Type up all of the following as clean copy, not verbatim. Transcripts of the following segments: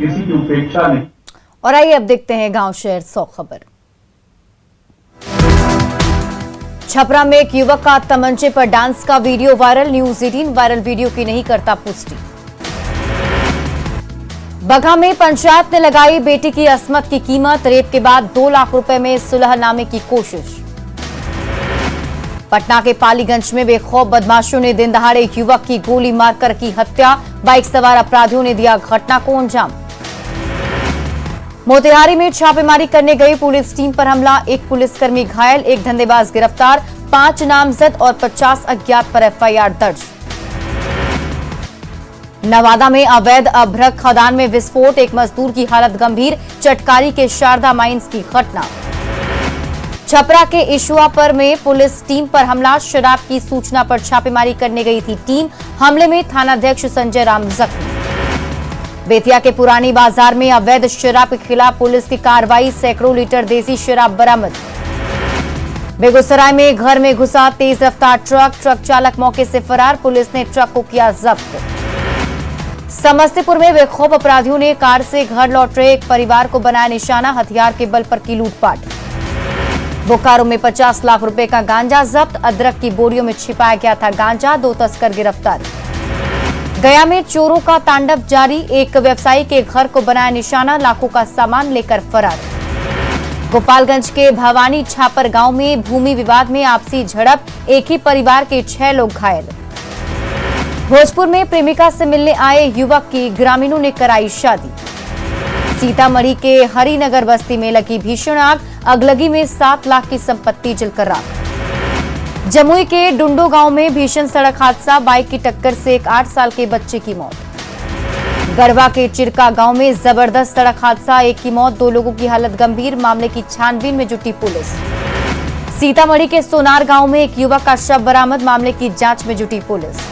किसी की उपेक्षा नहीं। और आइए अब देखते हैं गांव शहर 100 खबर। छपरा में एक युवक का तमंचे पर डांस का video viral. News 18 viral video की नहीं करता पुष्टि। बगहा में पंचायत ने लगाई बेटी की अस्मत की कीमत। रेप के बाद 2 लाख रुपए में सुलहनामे की कोशिश। पटना के पालीगंज में बेखौफ बदमाशों ने दिन दहाड़े एक युवक की गोली मारकर की हत्या। बाइक सवार अपराधियों ने दिया घटना को अंजाम। मोतिहारी में छापेमारी करने गई पुलिस टीम पर हमला। एक पुलिसकर्मी घायल, एक धंधेबाज गिरफ्तार, 5 नामजद और 50 अज्ञात पर एफआईआर दर्ज। नवादा में अवैध अभ्रक खदान में विस्फोट। एक मजदूर की हालत गंभीर। चटकारी के शारदा माइंस की घटना। छपरा के इशुआपर में पुलिस टीम पर हमला। शराब की सूचना पर छापेमारी करने गई थी टीम। हमले में थानाध्यक्ष संजय राम जख्मी। बेतिया के पुरानी बाजार में अवैध शराब के खिलाफ पुलिस की कार्रवाई। सैकड़ों लीटर देसी शराब बरामद। बेगूसराय में घर में घुसा तेज रफ्तार ट्रक चालक मौके से फरार। पुलिस ने ट्रक को किया जब्त। समस्तीपुर में बेखौफ अपराधियों ने कार से घर लौट रहे एक परिवार को बनाया निशाना। हथियार के बल पर की लूटपाट। बोकारो में 50 लाख रुपए का गांजा जब्त। अदरक की बोरियों में छिपाया गया था गांजा। 2 तस्कर गिरफ्तार। गया में चोरों का तांडव जारी। एक व्यवसायी के घर को बनाया निशाना। लाखों का सामान लेकर फरार। गोपालगंज के भवानी छापर गांव में भूमि विवाद में आपसी झड़प। एक ही परिवार के 6 लोग घायल। भोजपुर में प्रेमिका से मिलने आए युवक की ग्रामीणों ने कराई शादी। सीतामढ़ी के हरिनगर बस्ती में लगी भीषण आग। अगलगी में 7 लाख की संपत्ति जलकर राख। जमुई के डुंडो गांव में भीषण सड़क हादसा। बाइक की टक्कर से एक 8 साल के बच्चे की मौत। गढ़वा के चिरका गांव में जबरदस्त सड़क हादसा। एक की मौत, 2 लोगों की हालत गंभीर। मामले की छानबीन में जुटी पुलिस। सीतामढ़ी के सोनार गांव में एक युवक का शव बरामद। मामले की जांच में जुटी पुलिस।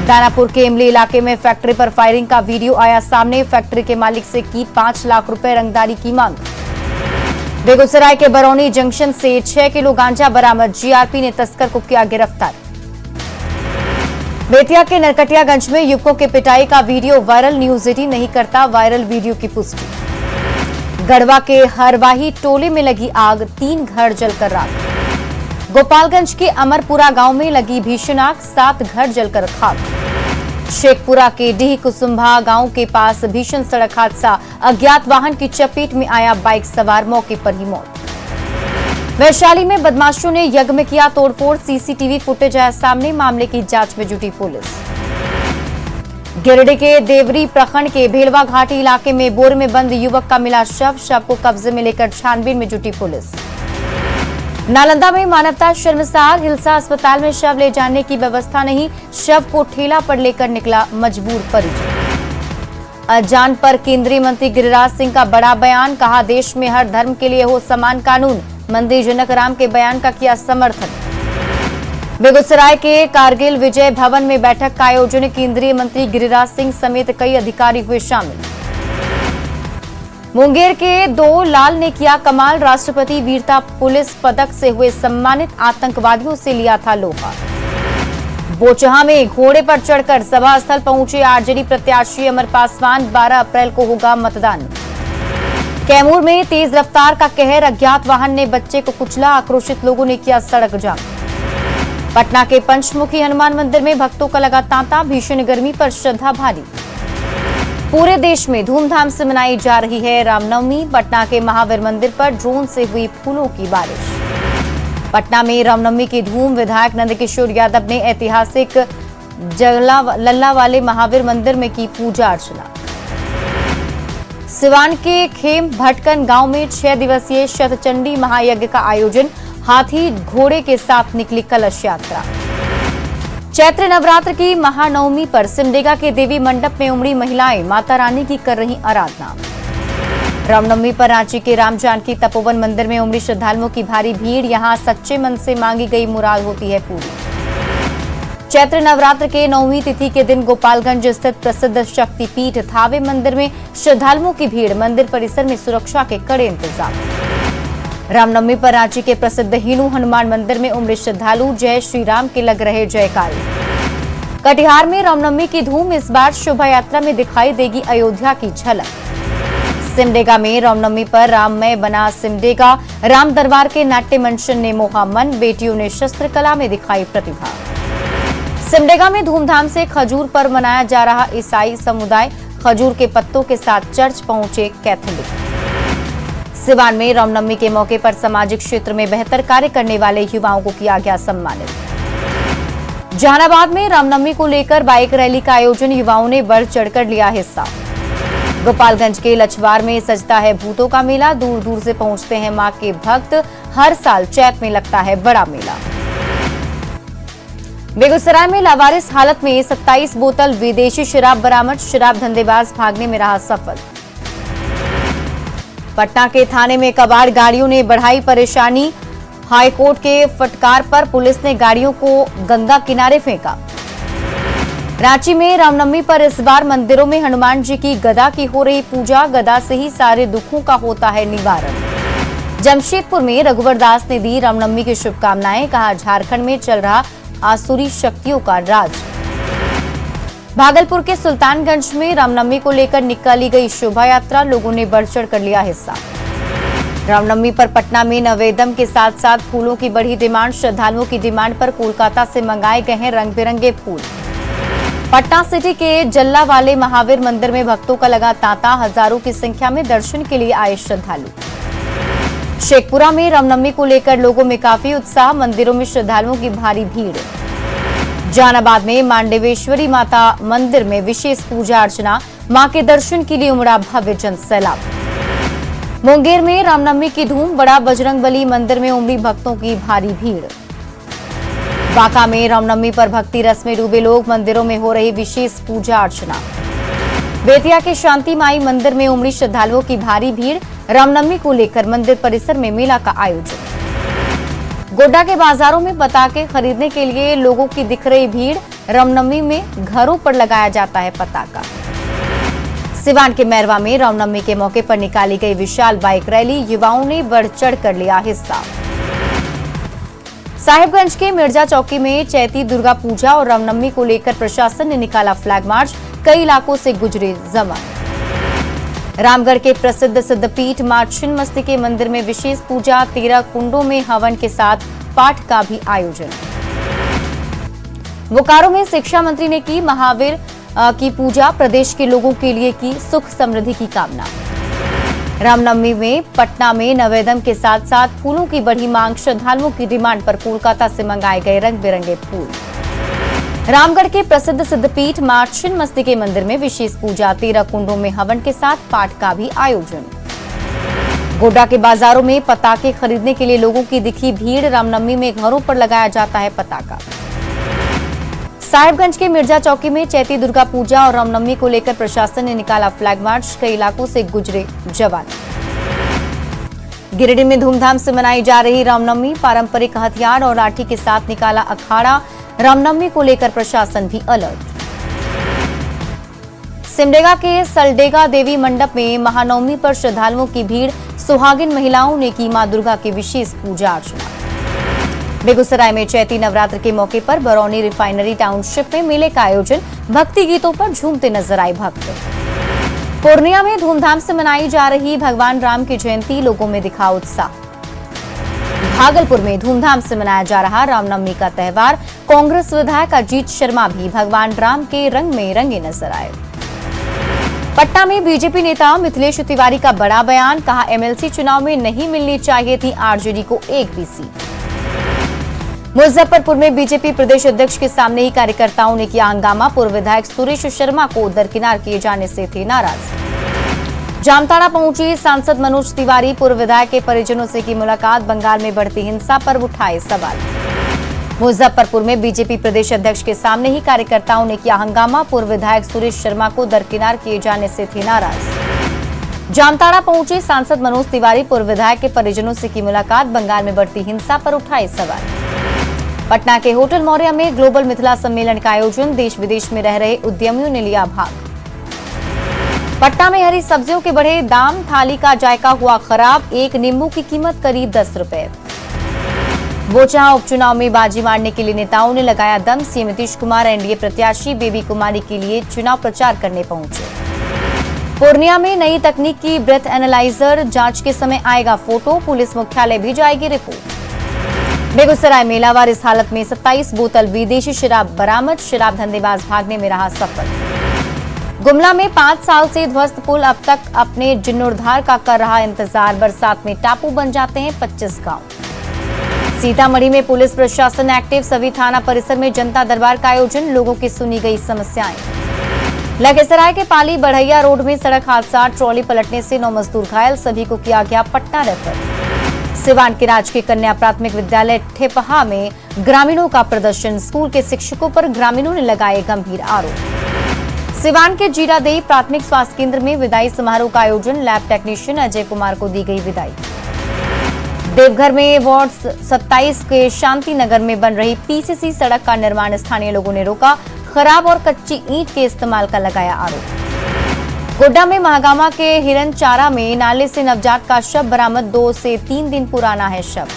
दानापुर के इमली इलाके में फैक्ट्री पर फायरिंग का वीडियो आया सामने। फैक्ट्री के मालिक से की 5 लाख रुपए रंगदारी की मांग। बेगूसराय के बरौनी जंक्शन से 6 किलो गांजा बरामद। जीआरपी ने तस्कर को किया गिरफ्तार। बेतिया के नरकटियागंज में युवकों के पिटाई का वीडियो वायरल। न्यूज 18 नहीं करता वायरल वीडियो की पुष्टि। गढ़वा के हरवाही टोले में लगी आग। 3 घर जलकर राख। गोपालगंज के अमरपुरा गांव में लगी भीषण आग। 7 घर जलकर खाक। शेखपुरा के डीह कुसुम्भा गांव के पास भीषण सड़क हादसा। अज्ञात वाहन की चपेट में आया बाइक सवार, मौके पर ही मौत। वैशाली में बदमाशों ने यज्ञ में किया तोड़फोड़। सीसीटीवी फुटेज आया सामने। मामले की जांच में जुटी पुलिस। गिरिडीह के देवरी प्रखंड के भेलवा घाटी इलाके में बोर में बंद युवक का मिला शव को कब्जे में लेकर छानबीन में जुटी पुलिस। नालंदा में मानवता शर्मसार। हिलसा अस्पताल में शव ले जाने की व्यवस्था नहीं। शव को ठेला पर लेकर निकला मजबूर परिजन। अजान पर केंद्रीय मंत्री गिरिराज सिंह का बड़ा बयान। कहा देश में हर धर्म के लिए हो समान कानून। मंत्री जनक राम के बयान का किया समर्थन। बेगूसराय के कारगिल विजय भवन में बैठक का आयोजन। केंद्रीय मंत्री गिरिराज सिंह समेत कई अधिकारी हुए शामिल। मुंगेर के 2 लाल ने किया कमाल। राष्ट्रपति वीरता पुलिस पदक से हुए सम्मानित। आतंकवादियों से लिया था लोहा। बोचहा में घोड़े पर चढ़कर सभा स्थल पहुंचे आरजेडी प्रत्याशी अमर पासवान। 12 अप्रैल को होगा मतदान। कैमूर में तेज रफ्तार का कहर। अज्ञात वाहन ने बच्चे को कुचला। आक्रोशित लोगों ने किया सड़क जाम। पटना के पंचमुखी हनुमान मंदिर में भक्तों का लगा तांता। भीषण गर्मी पर श्रद्धा भारी। पूरे देश में धूमधाम से मनाई जा रही है रामनवमी। पटना के महावीर मंदिर पर ड्रोन से हुई फूलों की बारिश। पटना में रामनवमी की धूम। विधायक नंदकिशोर यादव ने ऐतिहासिक लल्ला वाले महावीर मंदिर में की पूजा अर्चना। सिवान के खेम भटकन गांव में 6 दिवसीय शतचंडी महायज्ञ का आयोजन। हाथी घोड़े के साथ निकली कलश यात्रा। चैत्र नवरात्र की महानवमी पर सिमडेगा के देवी मंडप में उमड़ी महिलाएं माता रानी की कर रही आराधना। रामनवमी पर रांची के राम जानकी तपोवन मंदिर में उमड़ी श्रद्धालुओं की भारी भीड़। यहां सच्चे मन से मांगी गई मुराद होती है पूरी। चैत्र नवरात्र के 9वीं तिथि के दिन गोपालगंज स्थित प्रसिद्ध शक्तिपीठ थावे मंदिर में श्रद्धालुओं की भीड़। मंदिर परिसर में सुरक्षा के कड़े इंतजाम। रामनवमी पर रांची के प्रसिद्ध हिनू हनुमान मंदिर में उमड़े श्रद्धालु। जय श्री राम के लग रहे जयकारे। कटिहार में रामनवमी की धूम, इस बार शोभा यात्रा में दिखाई देगी अयोध्या की झलक। सिमडेगा में रामनवमी पर राममय बना सिमडेगा, राम दरबार के नाट्य मंचन ने मोहा मन, बेटियों ने शस्त्र कला में दिखाई प्रतिभा। सिमडेगा में धूमधाम से खजूर पर्व मनाया जा रहा, ईसाई समुदाय खजूर के पत्तों के साथ चर्च पहुंचे कैथोलिक। सिवान में रामनवमी के मौके पर सामाजिक क्षेत्र में बेहतर कार्य करने वाले युवाओं को किया गया सम्मानित। जहानाबाद में रामनवमी को लेकर बाइक रैली का आयोजन, युवाओं ने बढ़ चढ़कर लिया हिस्सा। गोपालगंज के लछवार में सजता है भूतों का मेला, दूर दूर से पहुंचते हैं मां के भक्त, हर साल चैत में लगता है बड़ा मेला। बेगूसराय में लावारिस हालत में 27 बोतल विदेशी शराब बरामद, शराब धंधेबाज भागने में रहा सफल। पटना के थाने में कबाड़ गाड़ियों ने बढ़ाई परेशानी, हाईकोर्ट के फटकार पर पुलिस ने गाड़ियों को गंगा किनारे फेंका। रांची में रामनवमी पर इस बार मंदिरों में हनुमान जी की गदा की हो रही पूजा, गदा से ही सारे दुखों का होता है निवारण। जमशेदपुर में रघुवर दास ने दी रामनवमी की शुभकामनाएं, कहा झारखंड में चल रहा आसुरी शक्तियों का राज। भागलपुर के सुल्तानगंज में रामनवमी को लेकर निकाली गई शोभा यात्रा, लोगों ने बढ़ चढ़ कर लिया हिस्सा। रामनवमी पर पटना में नवेदम के साथ साथ फूलों की बढ़ी डिमांड, श्रद्धालुओं की डिमांड पर कोलकाता से मंगाए गए हैं रंग बिरंगे फूल। पटना सिटी के जल्ला वाले महावीर मंदिर में भक्तों का लगा तांता, हजारों की संख्या में दर्शन के लिए आए श्रद्धालु। शेखपुरा में रामनवमी को लेकर लोगों में काफी उत्साह, मंदिरों में श्रद्धालुओं की भारी भीड़। जहानाबाद में मांडवेश्वरी माता मंदिर में विशेष पूजा अर्चना, मां के दर्शन के लिए उमड़ा भव्य जन सैलाब। मुंगेर में रामनवमी की धूम, बड़ा बजरंगबली मंदिर में उमड़ी भक्तों की भारी भीड़। बांका में रामनवमी पर भक्ति रस में डूबे लोग, मंदिरों में हो रही विशेष पूजा अर्चना। बेतिया के शांति माई मंदिर में उमड़ी श्रद्धालुओं की भारी भीड़, रामनवमी को लेकर मंदिर परिसर में मेला का आयोजन। गोड्डा के बाजारों में पटाखे खरीदने के लिए लोगों की दिख रही भीड़, रामनवमी में घरों पर लगाया जाता है पटाखा। सिवान के मैरवा में रामनवमी के मौके पर निकाली गई विशाल बाइक रैली, युवाओं ने बढ़ चढ़ कर लिया हिस्सा। साहिबगंज के मिर्जा चौकी में चैती दुर्गा पूजा और रामनवमी को लेकर प्रशासन ने निकाला फ्लैग मार्च, कई इलाकों से गुजरे जवान। रामगढ़ के प्रसिद्ध सिद्धपीठ मां छिन्नमस्ती के मंदिर में विशेष पूजा, 13 कुंडों में हवन के साथ पाठ का भी आयोजन। बोकारो में शिक्षा मंत्री ने की महावीर की पूजा, प्रदेश के लोगों के लिए की सुख समृद्धि की कामना। रामनवमी में पटना में नवेदम के साथ साथ फूलों की बढ़ी मांग, श्रद्धालुओं की डिमांड पर कोलकाता से मंगाए गए रंग बिरंगे फूल। रामगढ़ के प्रसिद्ध सिद्धपीठ मां छिन्नमस्ती के मंदिर में विशेष पूजा, 13 कुंडों में हवन के साथ पाठ का भी आयोजन। गोड्डा के बाजारों में पटाखे खरीदने के लिए लोगों की दिखी भीड़, रामनवमी में घरों पर लगाया जाता है पटाखा। साहिबगंज के मिर्जा चौकी में चैती दुर्गा पूजा और रामनवमी को लेकर प्रशासन ने निकाला फ्लैग मार्च, कई इलाकों से गुजरे जवान। गिरिडीह में धूमधाम से मनाई जा रही रामनवमी, पारंपरिक हथियार और लाठी के साथ निकाला अखाड़ा, रामनवमी को लेकर प्रशासन भी अलर्ट। सिमडेगा के सलडेगा देवी मंडप में महानवमी पर श्रद्धालुओं की भीड़, सुहागिन महिलाओं ने की मां दुर्गा की विशेष पूजा अर्चना। बेगूसराय में चैती नवरात्र के मौके पर बरौनी रिफाइनरी टाउनशिप में मेले का आयोजन, भक्ति गीतों पर झूमते नजर आए भक्त। पूर्णिया में धूमधाम से मनाई जा रही भगवान राम की जयंती, लोगों में दिखा उत्साह। भागलपुर में धूमधाम से मनाया जा रहा रामनवमी का त्योहार, कांग्रेस विधायक अजीत शर्मा भी भगवान राम के रंग में रंगे नजर आए। पटना में बीजेपी नेता मिथिलेश तिवारी का बड़ा बयान, कहा एमएलसी चुनाव में नहीं मिलनी चाहिए थी आरजेडी को एक भी सीट। मुजफ्फरपुर में बीजेपी प्रदेश अध्यक्ष के सामने ही कार्यकर्ताओं ने किया हंगामा, पूर्व विधायक सुरेश शर्मा को दरकिनार किए जाने से थे नाराज। जामताड़ा पहुंची सांसद मनोज तिवारी, पूर्व विधायक के परिजनों से की मुलाकात, बंगाल में बढ़ती हिंसा पर उठाए सवाल। मुजफ्फरपुर में बीजेपी प्रदेश अध्यक्ष के सामने ही कार्यकर्ताओं ने किया हंगामा, पूर्व विधायक सुरेश शर्मा को दरकिनार किए जाने से थे नाराज। जामताड़ा पहुंचे सांसद मनोज तिवारी, पूर्व विधायक के परिजनों से की मुलाकात, बंगाल में बढ़ती हिंसा पर उठाए सवाल। पटना के होटल मौर्या में ग्लोबल मिथिला सम्मेलन का आयोजन, देश विदेश में रह रहे उद्यमियों ने लिया भाग। पटना में हरी सब्जियों के बढ़े दाम, थाली का जायका हुआ खराब, एक नींबू की कीमत करीब 10 रुपए। बोचहा उपचुनाव में बाजी मारने के लिए नेताओं ने लगाया दम। सीएम नीतीश कुमार एनडीए प्रत्याशी बेबी कुमारी के लिए चुनाव प्रचार करने पहुंचे। पूर्णिया में नई तकनीक की ब्रेथ एनालाइजर जांच के समय आएगा फोटो, पुलिस मुख्यालय भी जाएगी रिपोर्ट। बेगूसराय में लावार इस हालत में 27 बोतल विदेशी शराब बरामद, शराब धंधेबाज भागने में रहा सफल। गुमला में 5 साल से ध्वस्त पुल अब तक अपने जीर्णोद्धार का कर रहा इंतजार, बरसात में टापू बन जाते हैं 25 गांव। सीतामढ़ी में पुलिस प्रशासन एक्टिव, सभी थाना परिसर में जनता दरबार का आयोजन, लोगों की सुनी गई समस्याएं। लखीसराय के पाली बढ़ैया रोड में सड़क हादसा, ट्रॉली पलटने से 9 मजदूर घायल, सभी को किया गया पटना रेफर। सिवान के राजकीय कन्या प्राथमिक विद्यालय ठेपहा में ग्रामीणों का प्रदर्शन, स्कूल के शिक्षकों पर ग्रामीणों ने लगाए गंभीर आरोप। सिवान के जीरादेई प्राथमिक स्वास्थ्य केंद्र में विदाई समारोह का आयोजन, लैब टेक्नीशियन अजय कुमार को दी गई विदाई। देवघर में वार्ड 27 के शांति नगर में बन रही पीसीसी सड़क का निर्माण स्थानीय लोगों ने रोका, खराब और कच्ची ईंट के इस्तेमाल का लगाया आरोप। गोड्डा में महागामा के हिरन चारा में नाले से नवजात का शव बरामद, 2 से 3 दिन पुराना है शव।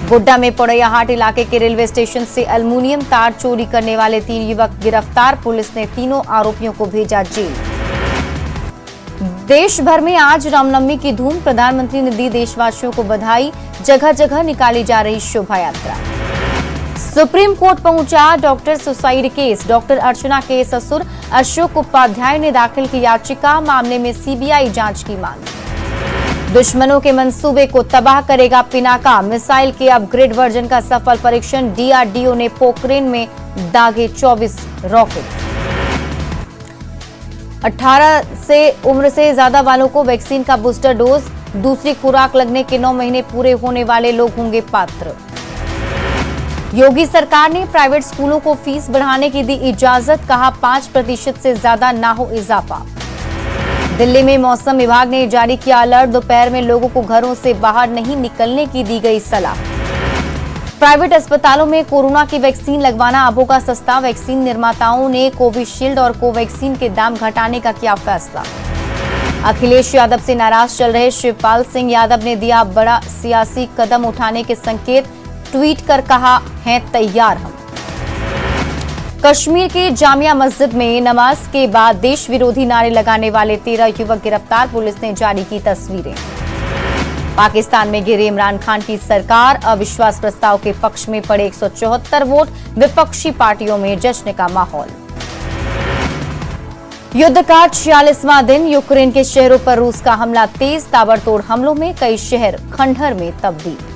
गोड्डा में पड़ैयाहाट इलाके के रेलवे स्टेशन से एल्युमिनियम तार चोरी करने वाले 3 युवक गिरफ्तार, पुलिस ने तीनों आरोपियों को भेजा जेल। देश भर में आज रामनवमी की धूम, प्रधानमंत्री ने दी देशवासियों को बधाई, जगह जगह निकाली जा रही शोभा यात्रा। सुप्रीम कोर्ट पहुंचा डॉक्टर सुसाइड केस, डॉक्टर अर्चना के ससुर अशोक उपाध्याय ने दाखिल की याचिका, मामले में सीबीआई जांच की मांग। दुश्मनों के मंसूबे को तबाह करेगा पिनाका, मिसाइल के अपग्रेड वर्जन का सफल परीक्षण, डीआरडीओ ने पोखरेन में दागे 24 रॉकेट। 18 से उम्र से ज्यादा वालों को वैक्सीन का बूस्टर डोज, दूसरी खुराक लगने के 9 महीने पूरे होने वाले लोग होंगे पात्र। योगी सरकार ने प्राइवेट स्कूलों को फीस बढ़ाने की दी इजाजत, कहा 5% से ज्यादा ना हो इजाफा। दिल्ली में मौसम विभाग ने जारी किया अलर्ट, दोपहर में लोगों को घरों से बाहर नहीं निकलने की दी गई सलाह। प्राइवेट अस्पतालों में कोरोना की वैक्सीन लगवाना अब होगा सस्ता, वैक्सीन निर्माताओं ने कोविशील्ड और कोवैक्सीन के दाम घटाने का किया फैसला। अखिलेश यादव से नाराज चल रहे शिवपाल सिंह यादव ने दिया बड़ा सियासी कदम उठाने के संकेत, ट्वीट कर कहा हैं तैयार हम। कश्मीर के जामिया मस्जिद में नमाज के बाद देश विरोधी नारे लगाने वाले 13 युवक गिरफ्तार, पुलिस ने जारी की तस्वीरें। पाकिस्तान में गिरी इमरान खान की सरकार, अविश्वास प्रस्ताव के पक्ष में पड़े 174 वोट, विपक्षी पार्टियों में जश्न का माहौल। युद्ध का 46वां दिन, यूक्रेन के शहरों पर रूस का हमला तेज, ताबड़तोड़ हमलों में कई शहर खंडहर में तब्दील।